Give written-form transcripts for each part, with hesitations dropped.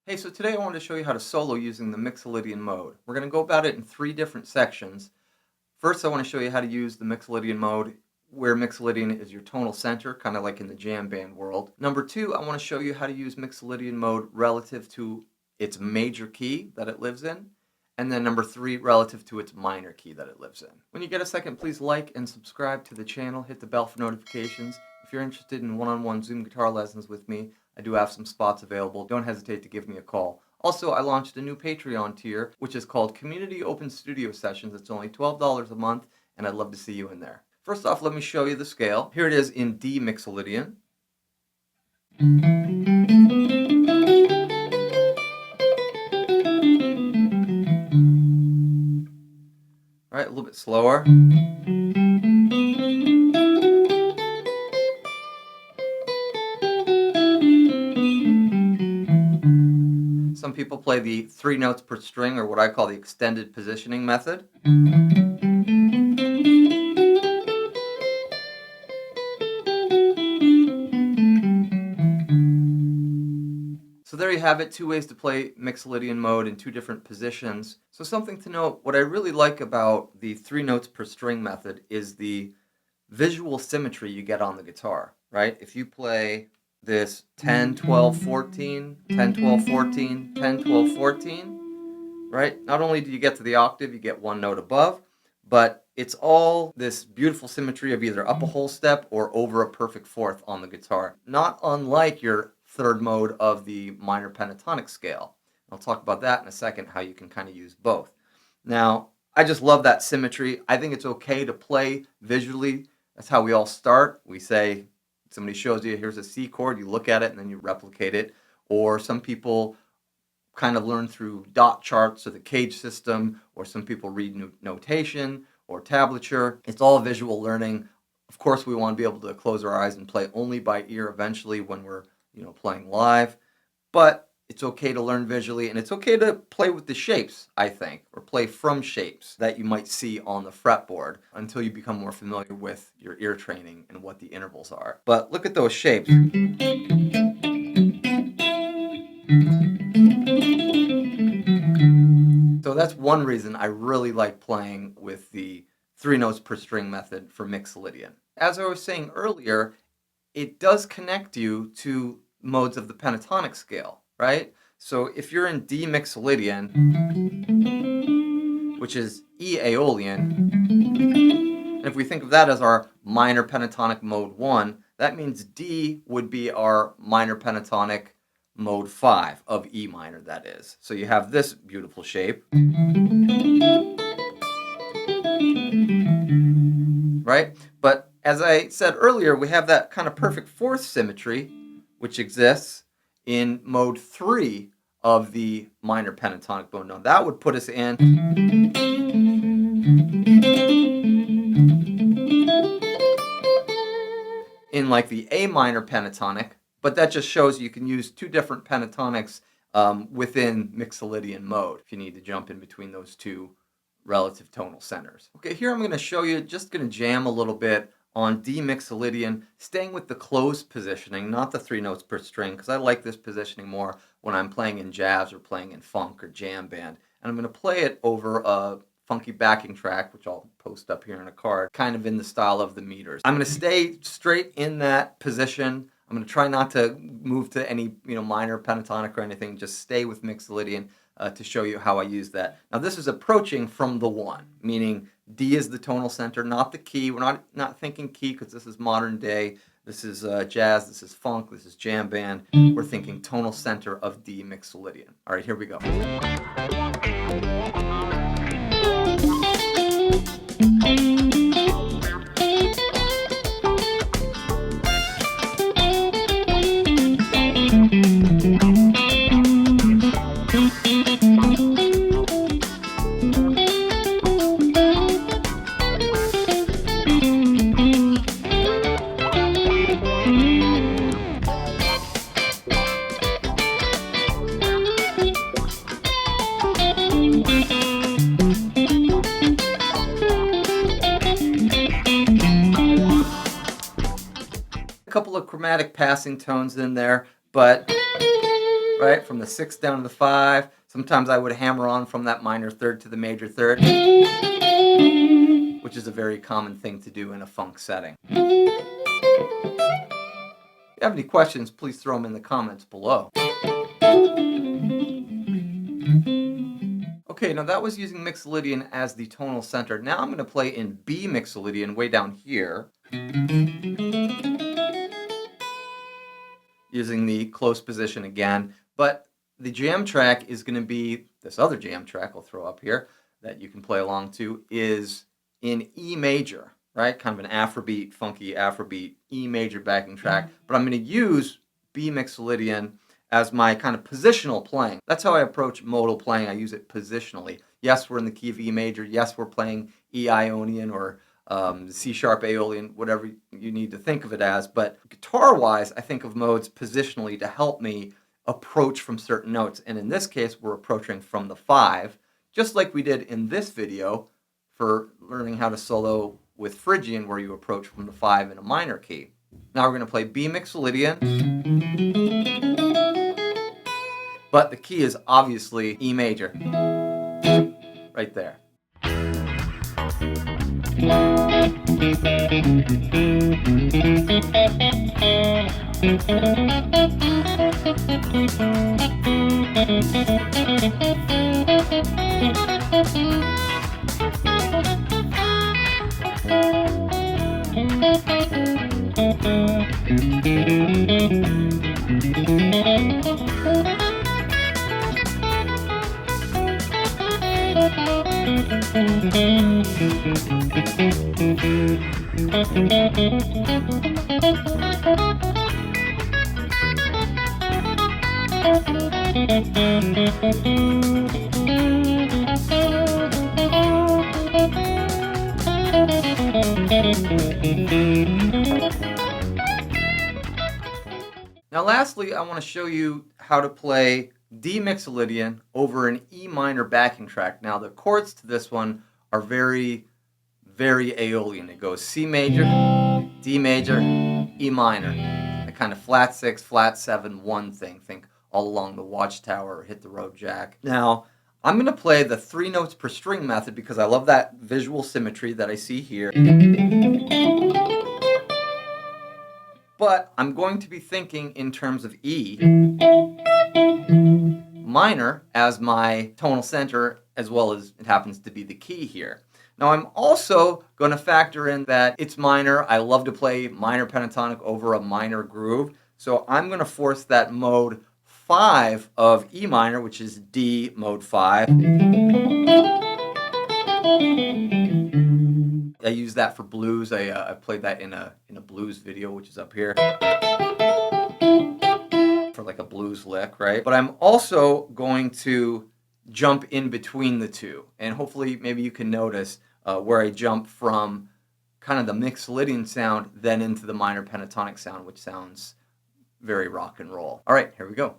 Hey, so today I wanted to show you how to solo using the Mixolydian mode. We're going to go about it in 3 different sections. First, I want to show you how to use the Mixolydian mode, where Mixolydian is your tonal center, kind of like in the jam band world. Number 2, I want to show you how to use Mixolydian mode relative to its major key that it lives in. And then number 3, relative to its minor key that it lives in. When you get a second, please like and subscribe to the channel. Hit the bell for notifications. If you're interested in one-on-one Zoom guitar lessons with me, I do have some spots available. Don't hesitate to give me a call. Also, I launched a new Patreon tier, which is called Community Open Studio Sessions. It's only $12 a month, and I'd love to see you in there. First off, let me show you the scale. Here it is in D Mixolydian. All right, a little bit slower. Some people play the 3 notes per string, or what I call the extended positioning method. So there you have it, 2 ways to play Mixolydian mode in 2 different positions. So something to note, what I really like about the 3 notes per string method is the visual symmetry you get on the guitar, right? If you play this 10, 12, 14, 10, 12, 14, 10, 12, 14, right? Not only do you get to the octave, you get 1 note above, but it's all this beautiful symmetry of either up a whole step or over a perfect fourth on the guitar. Not unlike your 3rd mode of the minor pentatonic scale. I'll talk about that in a second, how you can kind of use both. Now, I just love that symmetry. I think it's okay to play visually. That's how we all start. We say, somebody shows you, here's a C chord, you look at it and then you replicate it. Or some people kind of learn through dot charts or the cage system, or some people read notation or tablature. It's all visual learning. Of course, we want to be able to close our eyes and play only by ear eventually when we're playing live. But it's okay to learn visually, and it's okay to play with the shapes, I think, or play from shapes that you might see on the fretboard until you become more familiar with your ear training and what the intervals are. But look at those shapes. So that's one reason I really like playing with the 3 notes per string method for Mixolydian. As I was saying earlier, it does connect you to modes of the pentatonic scale, right? So if you're in D Mixolydian, which is E Aeolian, and if we think of that as our minor pentatonic mode 1, that means D would be our minor pentatonic mode 5 of E minor, that is. So you have this beautiful shape, right? But as I said earlier, we have that kind of perfect fourth symmetry, which exists in mode 3 of the minor pentatonic mode. Now that would put us in like the A minor pentatonic, but that just shows you can use 2 different pentatonics within Mixolydian mode if you need to jump in between those 2 relative tonal centers. Okay, here I'm going to show you, just going to jam a little bit on D Mixolydian, staying with the closed positioning, not the 3 notes per string, because I like this positioning more when I'm playing in jazz or playing in funk or jam band. And I'm going to play it over a funky backing track, which I'll post up here in a card, kind of in the style of the meters. I'm going to stay straight in that position. I'm going to try not to move to any minor pentatonic or anything, just stay with Mixolydian to show you how I use that. Now this is approaching from the 1, meaning D is the tonal center, not the key. We're not thinking key because this is modern day. This is jazz, this is funk, this is jam band. We're thinking tonal center of D Mixolydian. All right, here we go. Couple of chromatic passing tones in there, but right? From the 6th down to the 5. Sometimes I would hammer on from that minor third to the major third, which is a very common thing to do in a funk setting. If you have any questions, please throw them in the comments below. Okay, now that was using Mixolydian as the tonal center. Now I'm going to play in B Mixolydian way down here, using the close position again. But the jam track is going to be, this other jam track I'll throw up here that you can play along to, is in E major, right? Kind of an Afrobeat, funky Afrobeat, E major backing track. But I'm going to use B Mixolydian as my kind of positional playing. That's how I approach modal playing. I use it positionally. Yes, we're in the key of E major. Yes, we're playing E Ionian or C sharp Aeolian, whatever you need to think of it as. But guitar-wise, I think of modes positionally to help me approach from certain notes. And in this case, we're approaching from the 5, just like we did in this video for learning how to solo with Phrygian, where you approach from the 5 in a minor key. Now we're going to play B Mixolydian. But the key is obviously E major, right there. Now lastly, I want to show you how to play D Mixolydian over an E minor backing track. Now the chords to this one are very, very Aeolian. It goes C major, D major, E minor. A kind of flat 6, flat 7, 1 thing. Think All Along the Watchtower or Hit the Road Jack. Now I'm going to play the 3 notes per string method because I love that visual symmetry that I see here. But I'm going to be thinking in terms of E minor as my tonal center, as well as it happens to be the key here. Now I'm also going to factor in that it's minor. I love to play minor pentatonic over a minor groove. So I'm going to force that mode 5 of E minor, which is D mode 5. I use that for blues. I played that in a blues video, which is up here, for like a blues lick, right? But I'm also going to jump in between the two, and hopefully maybe you can notice where I jump from kind of the Mixolydian sound then into the minor pentatonic sound, which sounds very rock and roll. All right, here we go.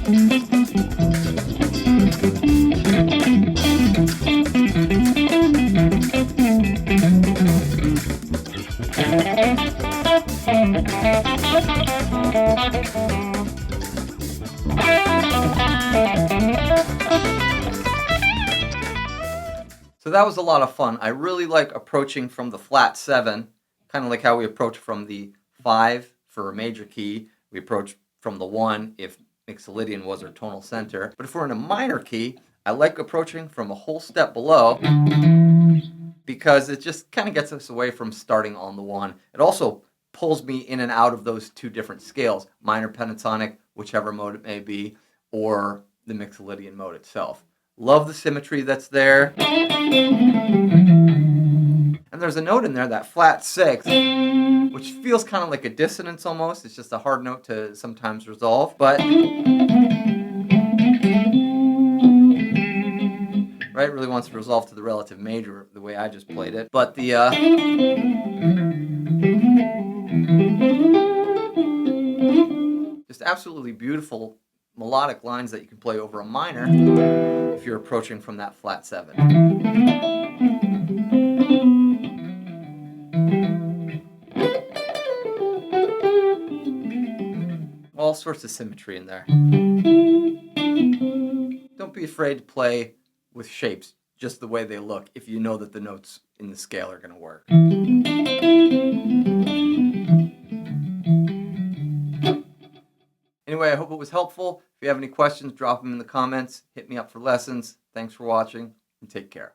So that was a lot of fun. I really like approaching from the flat 7, kind of like how we approach from the 5 for a major key. We approach from the 1 if Mixolydian was our tonal center. But if we're in a minor key, I like approaching from a whole step below because it just kind of gets us away from starting on the 1. It also pulls me in and out of those two different scales, minor pentatonic, whichever mode it may be, or the Mixolydian mode itself. Love the symmetry that's there. And there's a note in there, that flat 6, which feels kind of like a dissonance almost. It's just a hard note to sometimes resolve, but right, it really wants to resolve to the relative major the way I just played it. But the just absolutely beautiful melodic lines that you can play over a minor if you're approaching from that flat 7. All sorts of symmetry in there. Don't be afraid to play with shapes just the way they look if you know that the notes in the scale are going to work. Anyway, I hope it was helpful. If you have any questions, drop them in the comments. Hit me up for lessons. Thanks for watching, and take care.